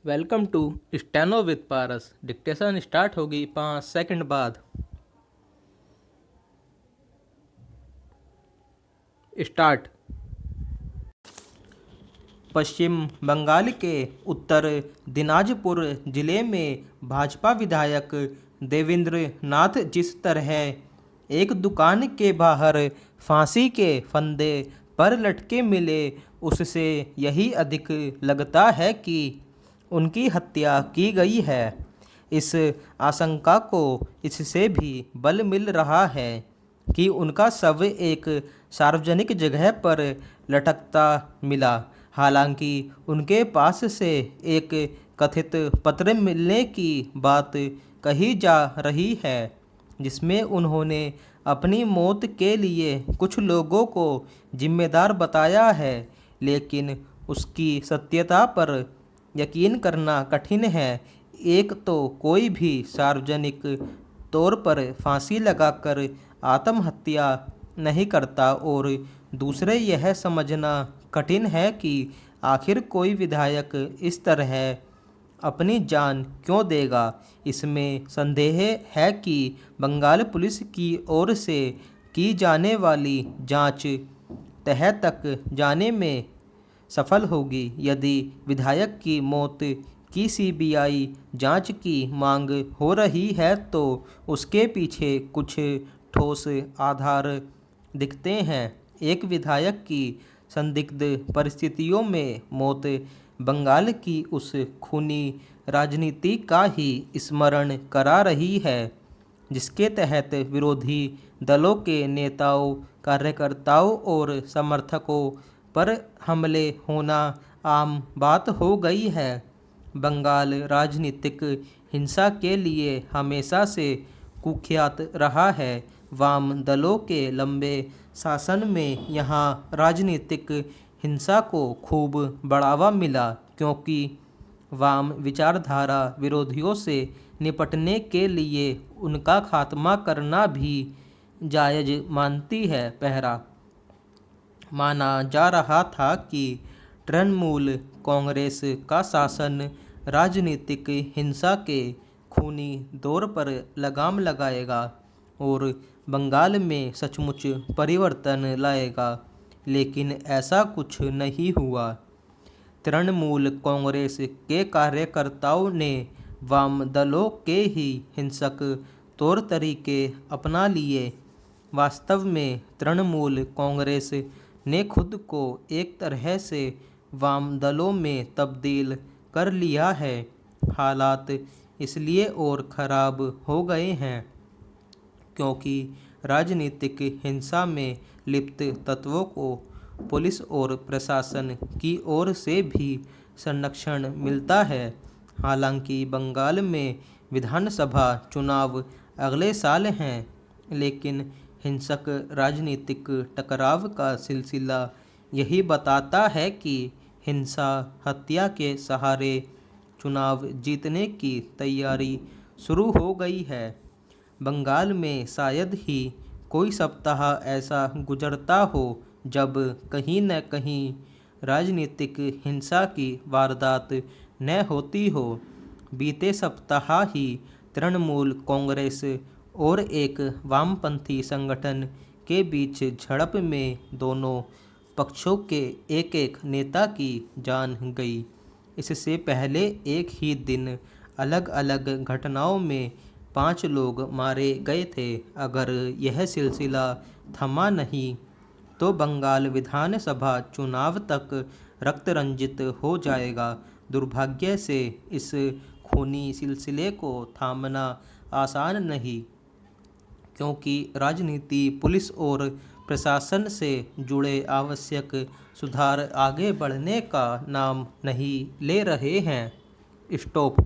Welcome to steno with Paras. Dictation start होगी 5 second बाद। Start. पश्चिम बंगाल के उत्तर दिनाजपुर जिले में भाजपा विधायक देवेंद्र नाथ जिस तरह एक दुकान के बाहर फांसी के फंदे पर लटके मिले, उससे यही अधिक लगता है कि उनकी हत्या की गई है। इस आशंका को इससे भी बल मिल रहा है कि उनका शव एक सार्वजनिक जगह पर लटकता मिला। हालांकि उनके पास से एक कथित पत्र मिलने की बात कही जा रही है, जिसमें उन्होंने अपनी मौत के लिए कुछ लोगों को जिम्मेदार बताया है, लेकिन उसकी सत्यता पर यकीन करना कठिन है। एक तो कोई भी सार्वजनिक तौर पर फांसी लगाकर आत्महत्या नहीं करता, और दूसरे यह समझना कठिन है कि आखिर कोई विधायक इस तरह अपनी जान क्यों देगा। इसमें संदेह है कि बंगाल पुलिस की ओर से की जाने वाली जांच तह तक जाने में सफल होगी। यदि विधायक की मौत की सीबीआई जांच की मांग हो रही है, तो उसके पीछे कुछ ठोस आधार दिखते हैं। एक विधायक की संदिग्ध परिस्थितियों में मौत बंगाल की उस खूनी राजनीति का ही स्मरण करा रही है, जिसके तहत विरोधी दलों के नेताओं, कार्यकर्ताओं और समर्थकों पर हमले होना आम बात हो गई है। बंगाल राजनीतिक हिंसा के लिए हमेशा से कुख्यात रहा है। वाम दलों के लंबे शासन में यहाँ राजनीतिक हिंसा को खूब बढ़ावा मिला, क्योंकि वाम विचारधारा विरोधियों से निपटने के लिए उनका खात्मा करना भी जायज मानती है। पहला माना जा रहा था कि तृणमूल कांग्रेस का शासन राजनीतिक हिंसा के खूनी दौर पर लगाम लगाएगा और बंगाल में सचमुच परिवर्तन लाएगा, लेकिन ऐसा कुछ नहीं हुआ। तृणमूल कांग्रेस के कार्यकर्ताओं ने वाम दलों के ही हिंसक तौर तरीके अपना लिए। वास्तव में तृणमूल कांग्रेस ने खुद को एक तरह से वाम दलों में तब्दील कर लिया है। हालात इसलिए और ख़राब हो गए हैं क्योंकि राजनीतिक हिंसा में लिप्त तत्वों को पुलिस और प्रशासन की ओर से भी संरक्षण मिलता है। हालांकि बंगाल में विधानसभा चुनाव अगले साल हैं, लेकिन हिंसक राजनीतिक टकराव का सिलसिला यही बताता है कि हिंसा हत्या के सहारे चुनाव जीतने की तैयारी शुरू हो गई है। बंगाल में शायद ही कोई सप्ताह ऐसा गुजरता हो जब कहीं न कहीं राजनीतिक हिंसा की वारदात न होती हो। बीते सप्ताह ही तृणमूल कांग्रेस और एक वामपंथी संगठन के बीच झड़प में दोनों पक्षों के एक एक नेता की जान गई। इससे पहले एक ही दिन अलग अलग घटनाओं में 5 लोग मारे गए थे। अगर यह सिलसिला थमा नहीं तो बंगाल विधानसभा चुनाव तक रक्त रंजित हो जाएगा। दुर्भाग्य से इस खूनी सिलसिले को थामना आसान नहीं, क्योंकि राजनीति, पुलिस और प्रशासन से जुड़े आवश्यक सुधार आगे बढ़ने का नाम नहीं ले रहे हैं। स्टॉप।